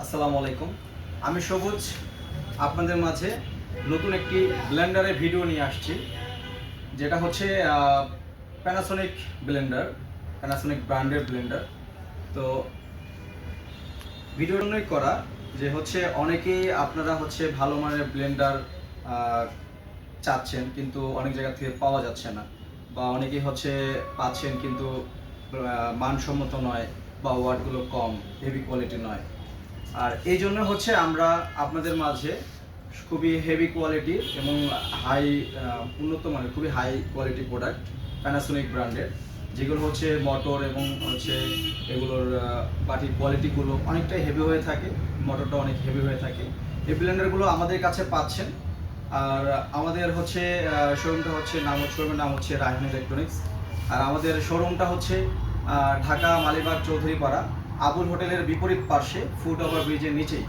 আসসালামু আলাইকুম। আমি সবুজ আপনাদের মাঝে নতুন একটি ব্লেন্ডারের ভিডিও নিয়ে আসছি, যেটা হচ্ছে প্যানাসোনিক ব্লেন্ডার, প্যানাসোনিক ব্র্যান্ডের ব্লেন্ডার। তো ভিডিওর জন্যই করা যে হচ্ছে অনেকেই আপনারা হচ্ছে ভালো মানের ব্লেন্ডার চাচ্ছেন, কিন্তু অনেক জায়গা থেকে পাওয়া যাচ্ছে না, বা অনেকেই হচ্ছে পাচ্ছেন কিন্তু মানসম্মত নয় বা ওয়াটগুলো কম, হেভি কোয়ালিটি নয়। আর এই জন্য হচ্ছে আমরা আপনাদের মাঝে খুবই হেভি কোয়ালিটির এবং হাই উন্নত মানের খুবই হাই কোয়ালিটি প্রোডাক্ট প্যানাসোনিক ব্র্যান্ডের, যেগুলো হচ্ছে মোটর এবং হচ্ছে এগুলোর বাটির কোয়ালিটিগুলো অনেকটাই হেভি হয়ে থাকে, মোটরটা অনেক হেভি হয়ে থাকে। এই ব্লেন্ডারগুলো আমাদের কাছে পাচ্ছেন। আর আমাদের হচ্ছে শোরুমটা হচ্ছে শোরুমের নাম হচ্ছে রায়হান ইলেকট্রনিক্স। আর আমাদের শোরুমটা হচ্ছে ঢাকা মালিবাগ চৌধুরীপাড়া আবুল হোটেলের বিপরীত পার্শ্বে ফুট ওভার ব্রিজের নিচেই।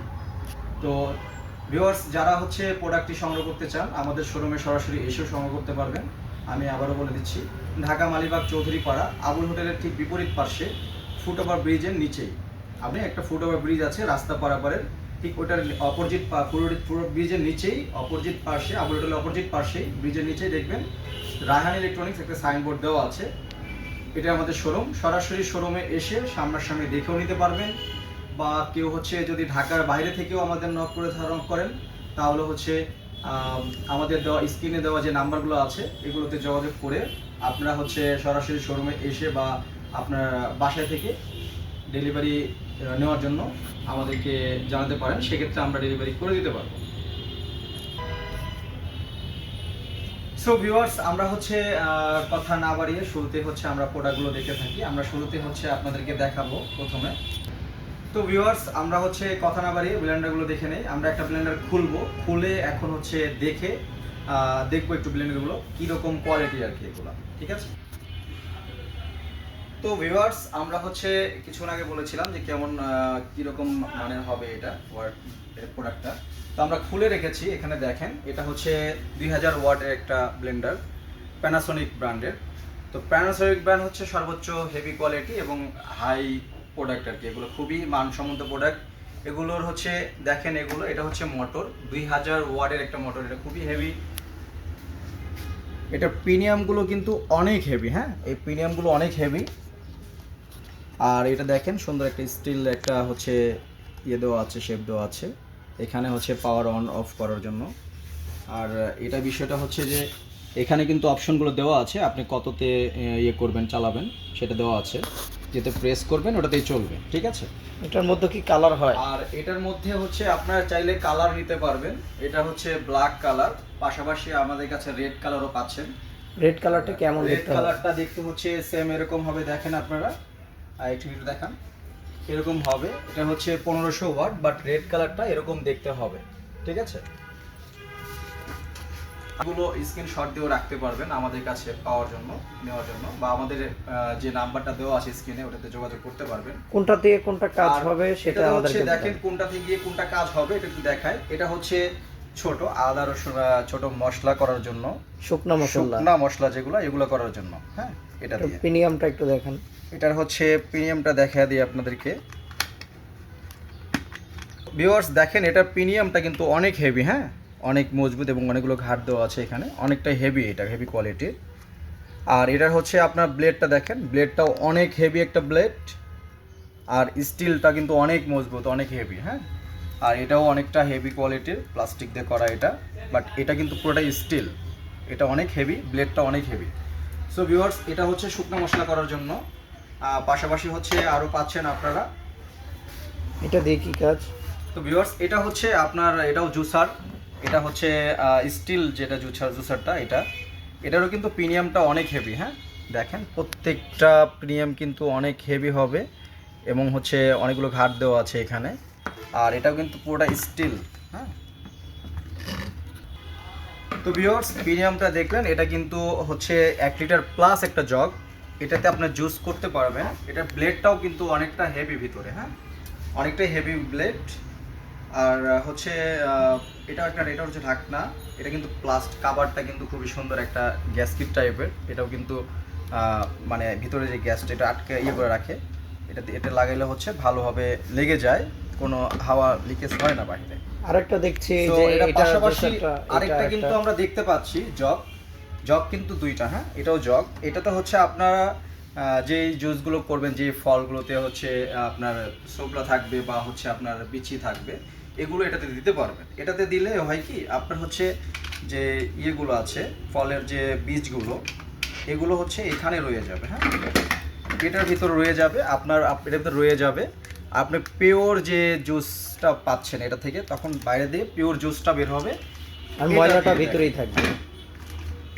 তো ভিউয়ার্স, যারা হচ্ছে প্রোডাক্টটি সংগ্রহ করতে চান আমাদের শোরুমে সরাসরি এসেও সংগ্রহ করতে পারবেন। আমি আবারও বলে দিচ্ছি, ঢাকা মালিবাগ চৌধুরীপাড়া আবুল হোটেলের ঠিক বিপরীত পার্শ্বে ফুট ওভার ব্রিজের নিচেই। আপনি একটা ফুট ওভার ব্রিজ আছে রাস্তা পারাপারের, ঠিক ওটার অপোজিট পুরো ব্রিজের নিচেই অপোজিট পার্শ্বে, আবুল হোটেলের অপোজিট পার্শ্বেই ব্রিজের নিচেই দেখবেন রায়হান ইলেকট্রনিক্স একটা সাইনবোর্ড দেওয়া আছে। এটা আমাদের শোরুম। সরাসরি শোরুমে এসে সামনাসামনি দেখেও নিতে পারবেন, বা কেউ হচ্ছে যদি ঢাকার বাইরে থেকেও আমাদের নক করে ধারণ করেন তাহলে হচ্ছে আমাদের দেওয়া স্ক্রিনে দেওয়া যে নাম্বারগুলো আছে এগুলোতে যোগাযোগ করে আপনারা হচ্ছে সরাসরি শোরুমে এসে বা আপনার বাসায় থেকে ডেলিভারি নেওয়ার জন্য আমাদেরকে জানাতে পারেন, সেক্ষেত্রে আমরা ডেলিভারি করে দিতে পারবো। সো ভিউয়ার্স, আমরা হচ্ছে কথা না বাড়িয়ে শুরুতে হচ্ছে আমরা প্রোডাক্টগুলো দেখে থাকি। আমরা শুরুতে হচ্ছে আপনাদেরকে দেখাবো প্রথমে। তো ভিউয়ার্স, আমরা হচ্ছে কথা না বাড়িয়ে ব্লেন্ডারগুলো দেখে নেই। আমরা একটা ব্লেন্ডার খুলে এখন হচ্ছে দেখবো একটু ব্লেন্ডারগুলো কীরকম কোয়ালিটি আর কি, এগুলো ঠিক আছে। তো ভিউয়ার্স, আমরা হচ্ছে কিছুক্ষণ আগে বলেছিলাম যে কেমন কীরকম মানের হবে এটা প্রোডাক্টটা। তো আমরা খুলে রেখেছি, এখানে দেখেন এটা হচ্ছে 2000 ওয়াটের একটা ব্লেন্ডার প্যানাসোনিক ব্র্যান্ডের। তো প্যানাসোনিক ব্র্যান্ড হচ্ছে সর্বোচ্চ হেভি কোয়ালিটি এবং হাই প্রোডাক্ট আর কি, এগুলো খুবই মানসম্মত প্রোডাক্ট। এগুলোর হচ্ছে দেখেন, এটা হচ্ছে মোটর 2000 ওয়াটের একটা মোটর, এটা খুবই হেভি। এটা প্রিমিয়ামগুলো কিন্তু অনেক হেভি, হ্যাঁ এই প্রিমিয়ামগুলো অনেক হেভি। আর এটা দেখেন সুন্দর একটা স্টিল একটা হচ্ছে দেওয়া আছে, শেপ দেওয়া আছে এখানে হচ্ছে পাওয়ার অন অফ করার জন্য। আর এটা বিষয়টা হচ্ছে যে এখানে কিন্তু অপশনগুলো দেওয়া আছে, আপনি কততে করবেন চালাবেন সেটা দেওয়া আছে, যেতে প্রেস করবেন ওটাতেই চলবে, ঠিক আছে। এটার মধ্যে কি কালার হয়? আর এটার মধ্যে হচ্ছে আপনারা চাইলে কালার নিতে পারবেন। এটা হচ্ছে ব্ল্যাক কালার, পাশাপাশি আমাদের কাছে রেড কালারও পাচ্ছেন। রেড কালারটা কেমন রেড দেখতে হবে? কালারটা দেখতে হচ্ছে সেম এরকম হবে, দেখেন আপনারা একটু দেখান, এরকম হবে। এটা হচ্ছে 1500 ওয়াট, বাট রেড কালারটা এরকম দেখতে হবে, ঠিক আছে। এগুলো স্ক্রিনশট দিয়েও রাখতে পারবেন আমাদের কাছে পাওয়ার জন্য, নেওয়ার জন্য, বা আমাদের যে নাম্বারটা দেওয়া আছে স্ক্রিনে ওটাতে যোগাযোগ করতে পারবেন। কোনটা দিয়ে কোনটা কাজ হবে সেটা হচ্ছে আমাদেরকে দেখেন কোনটা থেকে গিয়ে কোনটা কাজ হবে এটা একটু দেখায়। এটা হচ্ছে ছোট আদা রসুন, ছোট মশলা করার জন্য, শুকনা মশলা যেগুলো এগুলো করার জন্য, হ্যাঁ এটা দিয়ে। প্রিমিয়ামটা একটু দেখেন। এটার হচ্ছে প্রিমিয়ামটা দেখা দিই আপনাদেরকে। ভিউয়ার্স দেখেন, এটার প্রিমিয়ামটা কিন্তু অনেক হেভি, হ্যাঁ অনেক মজবুত এবং অনেকগুলো ঘাট দেওয়া আছে এখানে, অনেকটা হেভি, এটা হেভি কোয়ালিটির। আর এটার হচ্ছে আপনার ব্লেডটা দেখেন, ব্লেডটাও অনেক হেভি একটা ব্লেড, আর স্টিলটা কিন্তু অনেক মজবুত, অনেক হেভি, হ্যাঁ। আর এটাও অনেকটা হেভি কোয়ালিটির, প্লাস্টিক দিয়ে করা এটা, বাট এটা কিন্তু পুরোটাই স্টিল। এটা অনেক হেভি, ব্লেডটা অনেক হেভি। সো ভিউয়ার্স, এটা হচ্ছে শুকনো মশলা করার জন্য। পাশাপাশি হচ্ছে আরও পাচ্ছেন আপনারা। এটা দিয়ে কি কাজ? তো ভিউয়ার্স, এটা হচ্ছে আপনার, এটাও জুসার, এটা হচ্ছে স্টিল যেটা জুসারটা, এটারও কিন্তু প্রিমিয়ামটা অনেক হেভি, হ্যাঁ দেখেন প্রত্যেকটা প্রিমিয়াম কিন্তু অনেক হেভি হবে এবং হচ্ছে অনেকগুলো ঘাট দেওয়া আছে এখানে। আর এটাও কিন্তু পুরোটা স্টিল, হ্যাঁ। তো ভিউয়ার্স, প্রিমিয়ামটা দেখলেন, এটা কিন্তু হচ্ছে 1 লিটার প্লাস একটা জগ, এটাতে আপনার জুস করতে পারবেন। এটার ব্লেডটাও কিন্তু অনেকটা হেভি ভিতরে, হ্যাঁ অনেকটাই হেভি ব্লেড। আর হচ্ছে এটা হচ্ছে ঢাকনা, এটা কিন্তু কাভারটা কিন্তু খুবই সুন্দর একটা গ্যাসকিট টাইপের, এটাও কিন্তু মানে ভিতরে যে গ্যাসটা এটা আটকে করে রাখে, এটা লাগাইলে হচ্ছে ভালোভাবে লেগে যায়, কোনো হাওয়া লিকেজ হয় না বাইরে। আরেকটা দেখছি So, যে এটা এটা পাশাপাশি এটা আরেকটা কিন্তু আমরা দেখতে পাচ্ছি জগ কিন্তু দুইটা, হ্যাঁ এটাও জগ। এটাতে হচ্ছে আপনারা যে জুসগুলো করবেন, যে ফলগুলোতে হচ্ছে আপনার সোবলা থাকবে বা হচ্ছে আপনার বিচি থাকবে, এগুলো এটাতে দিতে পারবেন। এটাতে দিলে হয় কি আপনার হচ্ছে যে ইয়েগুলো আছে ফলের যে বীজগুলো, এগুলো হচ্ছে এখানে রয়ে যাবে, হ্যাঁ এটার ভিতর রয়ে যাবে, এটার ভিতর রয়ে যাবে। আপনি পিওর যে জুসটা পাচ্ছেন এটা থেকে, তখন বাইরে দিয়ে পিওর জুসটা বের হবে আর এটা ময়লাটা দিয়ে ভিতরেই থাকবে।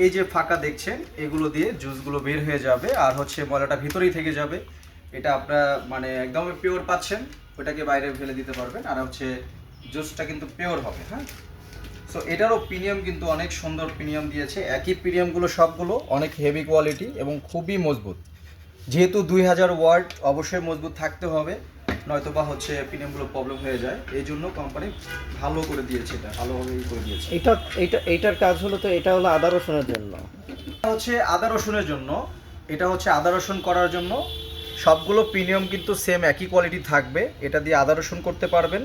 এই যে ফাঁকা দেখছেন, এগুলো দিয়ে জুসগুলো বের হয়ে যাবে আর হচ্ছে ময়লাটা ভিতরেই থেকে যাবে। এটা আপনারা মানে একদম পিওর পাচ্ছেন, ওটাকে বাইরে ফেলে দিতে পারবেন আর হচ্ছে জুসটা কিন্তু পিওর হবে, হ্যাঁ। সো এটারও প্রিমিয়াম কিন্তু অনেক সুন্দর প্রিমিয়াম দিয়েছে। একই প্রিমিয়ামগুলো সবগুলো অনেক হেভি কোয়ালিটি এবং খুবই মজবুত। যেহেতু 2000 ওয়াট অবশ্যই মজবুত থাকতে হবে, নয়তো বা হচ্ছে প্রিমিয়ামগুলো প্রবলেম হয়ে যায়। এই জন্য কোম্পানি ভালো করে দিয়েছে, এটা ভালোভাবে করে দিয়েছে। এইটার কাজ হলো, তো এটা হলো আদা রসুনের জন্য। এটা হচ্ছে আদা রসুনের জন্য, এটা হচ্ছে আদা রসুন করার জন্য। সবগুলো প্রিমিয়াম কিন্তু সেম একই কোয়ালিটি থাকবে। এটা দিয়ে আদা রসুন করতে পারবেন।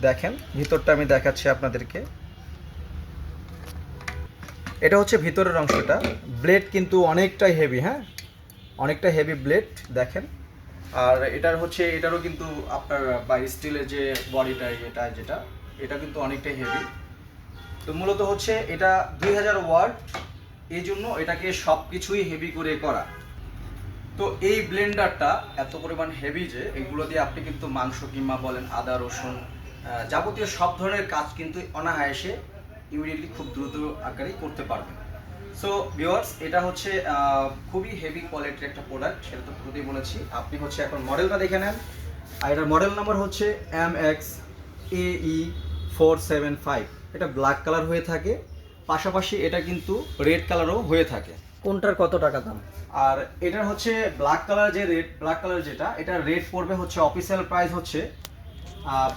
দেখেন ভিতরটা আমি দেখাচ্ছি আপনাদেরকে। এটা হচ্ছে ভিতরের অংশটা। ব্লেড কিন্তু অনেকটাই হেভি, হ্যাঁ অনেকটা হেভি ব্লেড দেখেন। আর এটারও কিন্তু আপনার বাই স্টিলের যে বডিটা এটা কিন্তু অনেকটাই হেভি। তো মূলত হচ্ছে এটা 2000 ওয়াট, এই জন্য এটাকে সব কিছুই হেভি করে করা। তো এই ব্লেন্ডারটা এত পরিমাণ হেভি যে এগুলো দিয়ে আপনি কিন্তু মাংস কিংবা বলেন আদা রসুন যাবতীয় সব ধরনের কাজ কিন্তু অনায়াসে ইমিডিয়েটলি খুব দ্রুত আকারেই করতে পারবেন। সো ভিউয়ার্স, এটা হচ্ছে খুবই হেভি কোয়ালিটির একটা প্রোডাক্ট, সেটা তো প্রথমেই বলেছি। আপনি হচ্ছে এখন মডেলটা দেখে নেন। আর এটার মডেল নাম্বার হচ্ছে MXAE475। এটা ব্ল্যাক কালার হয়ে থাকে, পাশাপাশি এটা কিন্তু রেড কালারও হয়ে থাকে। কোনটার কত টাকা দাম? আর এটার হচ্ছে ব্ল্যাক কালার যেটা, এটা রেট পড়বে হচ্ছে অফিসিয়াল প্রাইস হচ্ছে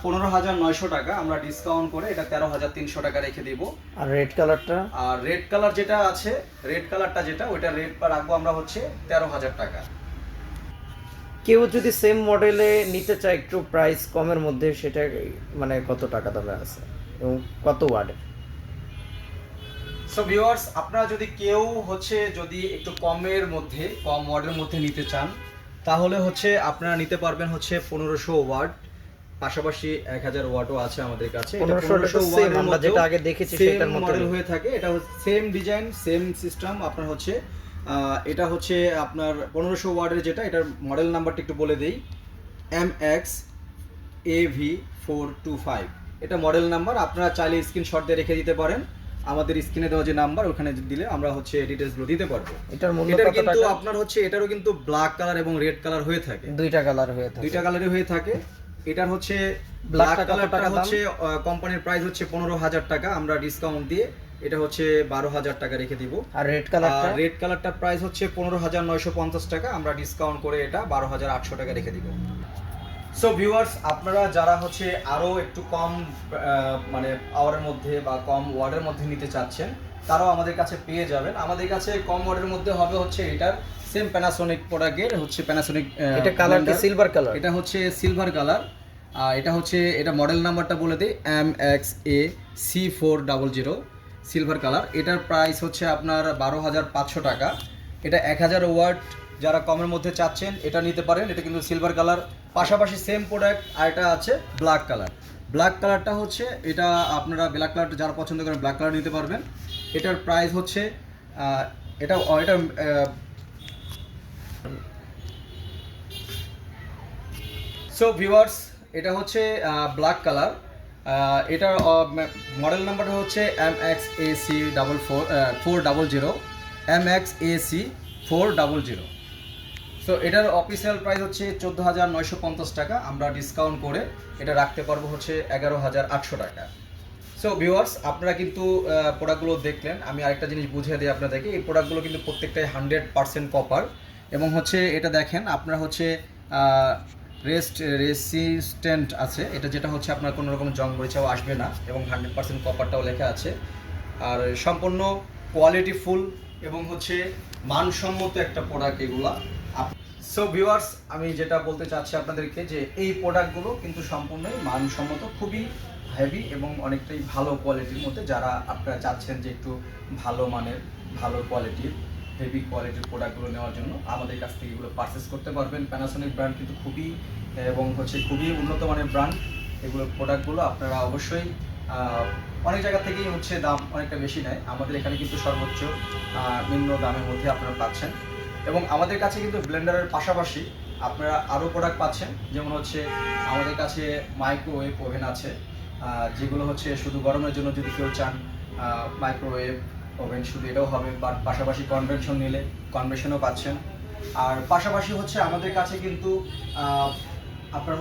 15,900 টাকা। আমরা ডিসকাউন্ট করে এটা 13,300 টাকা রেখে দিব। আর রেড কালারটা? আর রেড কালার যেটা আছে, রেড কালারটা যেটা, ওইটা রেট রাখবো আমরা হচ্ছে 13,000 টাকা। কেউ যদি সেম মডেলে নিতে চায় একটু প্রাইস কমের মধ্যে, সেটা মানে কত টাকা দামে আছে এবং কত ওয়াটের? সো ভিউয়ার্স, আপনারা যদি কেউ হচ্ছে যদি একটু কম ওয়াটের মধ্যে নিতে চান, তাহলে হচ্ছে আপনারা নিতে পারবেন হচ্ছে 1500 ওয়াট, পাশাপাশি 1000 ওয়াটও আছে আমাদের কাছে। 1500 ওয়াট আমরা যেটা আগে দেখেছি সেটার মডেল হয়ে থাকে। এটা সেম ডিজাইন, সেম সিস্টেম। আপনার হচ্ছে এটা হচ্ছে আপনার 1500 ওয়াটের যেটা, এটার মডেল নাম্বারটা একটু বলে দেই, MXAV425। এটা মডেল নাম্বার। আপনারা চাইলে স্ক্রিনশট দিয়ে রেখে দিতে পারেন। আমাদের স্ক্রিনে দেওয়া যে নাম্বার, ওখানে দিলে আমরা হচ্ছে ডিটেইলসগুলো দিতে পারবো। এটার মূল্য কত কিন্তু টাকা? আপনার হচ্ছে এটারও কিন্তু ব্ল্যাক কালার এবং রেড কালার হয়ে থাকে, দুইটা কালার হয়ে থাকে। দুইটা কালারই হয়ে থাকে। এটার হচ্ছে ব্ল্যাক ব্ল্যাক কালারটা কালারটা হচ্ছে কোম্পানির প্রাইস হচ্ছে 15,000 টাকা। আমরা ডিসকাউন্ট দিয়ে এটা হচ্ছে 12,000 টাকা রেখে দিব। আর রেড কালারটা? রেড কালারটা প্রাইস হচ্ছে 15,950 টাকা। আমরা ডিসকাউন্ট করে এটা 12,800 টাকা রেখে দিব। সো ভিউয়ার্স, আপনারা যারা হচ্ছে আরো একটু কম মানে পাওয়ারের মধ্যে বা কম ওয়াটের মধ্যে নিতে চাচ্ছেন, তারাও আমাদের কাছে পেয়ে যাবেন। আমাদের কাছে কম ওয়াটের মধ্যে হবে হচ্ছে এটার সেম প্যানাসোনিক প্রোডাক্টের হচ্ছে প্যানাসোনিক। এটা কালার কি সিলভার কালার? এটা হচ্ছে সিলভার কালার। এটা মডেল নাম্বারটা বলে দিই, MXAC400 সিলভার কালার। এটার প্রাইস হচ্ছে আপনার 12,500 টাকা। এটা 1000 ওয়াট যারা কমের মধ্যে চাচ্ছেন এটা নিতে পারেন। এটা কিন্তু সিলভার কালার, পাশাপাশি সেম প্রোডাক্ট আর এটা আছে ব্ল্যাক কালার। ব্ল্যাক কালারটা হচ্ছে এটা আপনারা ব্ল্যাক কালারটা যারা পছন্দ করেন ব্ল্যাক কালার নিতে পারবেন। এটার প্রাইস হচ্ছে এটা সো ভিউয়ার্স, এটা হচ্ছে ব্ল্যাক কালার। এটার মডেল নাম্বারটা হচ্ছে MXAC400। সো এটার অফিসিয়াল প্রাইস হচ্ছে 14,950 টাকা। আমরা ডিসকাউন্ট করে এটা রাখতে পারবো হচ্ছে 11,800 টাকা। সো ভিউয়ার্স, আপনারা কিন্তু প্রোডাক্টগুলো দেখলেন। আমি আরেকটা জিনিস বুঝিয়ে দিই আপনাদেরকে। এই প্রোডাক্টগুলো কিন্তু প্রত্যেকটাই 100% কপার এবং হচ্ছে এটা দেখেন আপনারা হচ্ছে রেসিস্ট্যান্ট আছে। এটা যেটা হচ্ছে আপনার কোনো রকম জং মরিচাও আসবে না এবং 100% কপারটাও লেখা আছে। আর সম্পূর্ণ কোয়ালিটিফুল এবং হচ্ছে মানসম্মত একটা প্রোডাক্ট এগুলা। সো ভিউয়ার্স, আমি যেটা বলতে চাচ্ছি আপনাদেরকে যে এই প্রোডাক্টগুলো কিন্তু সম্পূর্ণই মানসম্মত, খুবই হেভি এবং অনেকটাই ভালো কোয়ালিটির মধ্যে। যারা আপনারা চাচ্ছেন যে একটু ভালো মানের, ভালো কোয়ালিটির, হেভি কোয়ালিটির প্রোডাক্টগুলো নেওয়ার জন্য আমাদের কাছ থেকে এগুলো পারচেস করতে পারবেন। প্যানাসোনিক ব্র্যান্ড কিন্তু খুবই এবং খুবই উন্নত মানের ব্র্যান্ড। এগুলোর প্রোডাক্টগুলো আপনারা অবশ্যই অনেক জায়গা থেকেই দাম অনেকটা বেশি নেয়। আমাদের এখানে কিন্তু সর্বোচ্চ নিম্ন দামের মধ্যে আপনারা পাচ্ছেন। এবং আমাদের কাছে কিন্তু ব্লেন্ডারের পাশাপাশি আপনারা আরও প্রোডাক্ট পাচ্ছেন, যেমন আমাদের কাছে মাইক্রোওয়েভ ওভেন আছে, যেগুলো শুধু গরমের জন্য যদি কেউ চান মাইক্রোওয়েভ ওভেন শুধু এটাও হবে, বাট পাশাপাশি কনভেনশন নিলে কনভেনশনও পাচ্ছেন। আর পাশাপাশি আমাদের কাছে কিন্তু আপনার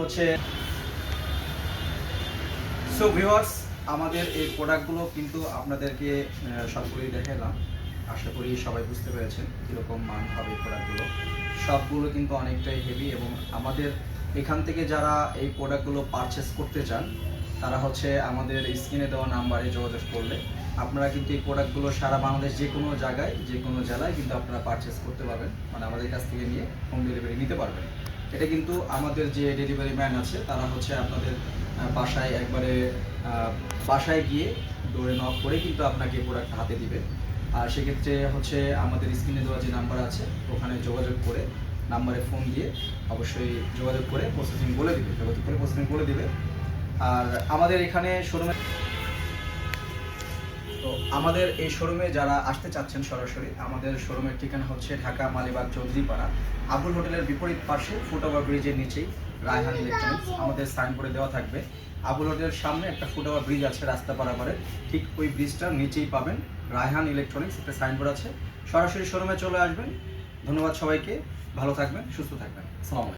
সো ভিউয়ার্স, আমাদের এই প্রোডাক্টগুলো কিন্তু আপনাদেরকে সবগুলোই দেখালাম। আশা করি সবাই বুঝতে পেরেছেন কীরকম মান হবে এই প্রোডাক্টগুলো। সবগুলো কিন্তু অনেকটাই হেভি এবং আমাদের এখান থেকে যারা এই প্রোডাক্টগুলো পারচেস করতে চান তারা আমাদের স্ক্রিনে দেওয়া নাম্বারে যোগাযোগ করলে আপনারা কিন্তু এই প্রোডাক্টগুলো সারা বাংলাদেশ যে কোনো জায়গায়, যে কোনো জেলায় কিন্তু আপনারা পারচেস করতে পারবেন, মানে আমাদের কাছ থেকে নিয়ে হোম ডেলিভারি নিতে পারবেন। এটা কিন্তু আমাদের যে ডেলিভারি ম্যান আছে তারা আপনাদের বাসায় একবারে বাসায় গিয়ে ডোরে নক করে কিন্তু আপনাকে প্রোডাক্ট হাতে দিবে। আর সেক্ষেত্রে আমাদের স্ক্রিনে দেওয়া যে নাম্বার আছে ওখানে যোগাযোগ করে, নাম্বারে ফোন দিয়ে অবশ্যই যোগাযোগ করে প্রসেসিং বলে দিবে। আর আমাদের এখানে শোরুমে, তো আমাদের এই শোরুমে যারা আসতে চাচ্ছেন সরাসরি, আমাদের শোরুমের ঠিকানা ঢাকা মালিবাগ চৌধুরীপাড়া, আবুল হোটেলের বিপরীত পাশে ফুটওভার ব্রিজের নিচেই রায়হান ইলেকট্রনিক্স। আমাদের সাইনবোর্ডে দেওয়া থাকবে। আবুল হোটেলের সামনে একটা ফুটওভার ব্রিজ আছে রাস্তা পারাপারে, ঠিক ওই ব্রিজটার নিচেই পাবেন রায়হান ইলেকট্রনিক্স, একটা সাইনবোর্ড আছে। সরাসরি শোরুমে চলে আসবেন। ধন্যবাদ সবাইকে, ভালো থাকবেন, সুস্থ থাকবেন। আসসালামু আলাইকুম।